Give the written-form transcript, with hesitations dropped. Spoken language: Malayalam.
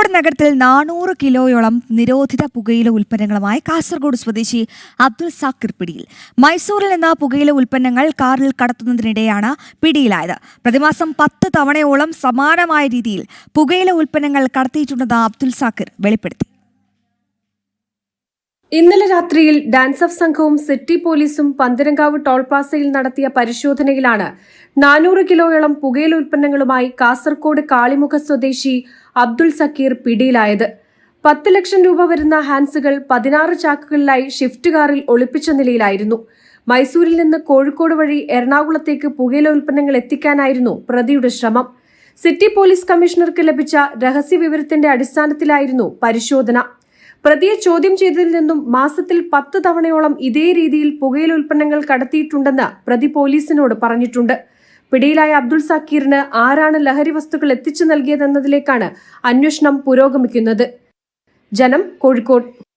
കോഴിക്കോട് നഗരത്തിൽ 400 കിലോയോളം നിരോധിത പുകയില ഉൽപ്പന്നങ്ങളുമായി കാസർഗോഡ് സ്വദേശി അബ്ദുൾ സാക്കിർ പിടിയിൽ. മൈസൂരിൽ നിന്ന് പുകയില ഉൽപ്പന്നങ്ങൾ കാറിൽ കടത്തുന്നതിനിടെയാണ് പിടിയിലായത്. പ്രതിമാസം 10 തവണയോളം സമാനമായ രീതിയിൽ പുകയില ഉൽപ്പന്നങ്ങൾ കടത്തിയിട്ടുണ്ടെന്ന് അബ്ദുൾ സാക്കിർ വെളിപ്പെടുത്തി. ഇന്നലെ രാത്രിയിൽ ഡാൻസ് ഓഫ് സംഘവും സിറ്റി പോലീസും പന്തരങ്കാവ് ടോൾ പ്ലാസയിൽ നടത്തിയ പരിശോധനയിലാണ് 400 കിലോയോളം പുകയില ഉൽപ്പന്നങ്ങളുമായി കാസർഗോഡ് കാളിമുഖ സ്വദേശി അബ്ദുൾ സക്കീർ പിടിയിലായത്. 10 ലക്ഷം രൂപ വരുന്ന ഹാൻസുകൾ 16 ചാക്കുകളിലായി ഷിഫ്റ്റ് കാറിൽ ഒളിപ്പിച്ച നിലയിലായിരുന്നു. മൈസൂരിൽ നിന്ന് കോഴിക്കോട് വഴി എറണാകുളത്തേക്ക് പുകയില ഉൽപ്പന്നങ്ങൾ എത്തിക്കാനായിരുന്നു പ്രതിയുടെ ശ്രമം. സിറ്റി പോലീസ് കമ്മീഷണർക്ക് ലഭിച്ച രഹസ്യ വിവരത്തിന്റെ അടിസ്ഥാനത്തിലായിരുന്നു പരിശോധന. പ്രതിയെ ചോദ്യം ചെയ്തതിൽ നിന്നും മാസത്തിൽ 10 തവണയോളം ഇതേ രീതിയിൽ പുകയില ഉൽപ്പന്നങ്ങൾ കടത്തിയിട്ടുണ്ടെന്ന് പ്രതി പോലീസിനോട് പറഞ്ഞിട്ടുണ്ട്. പിടിയിലായ അബ്ദുൾ സക്കീറിന് ആരാണ് ലഹരി വസ്തുക്കൾ എത്തിച്ചു നൽകിയതെന്നതിലേക്കാണ് അന്വേഷണം പുരോഗമിക്കുന്നത്. ജനം, കോഴിക്കോട്.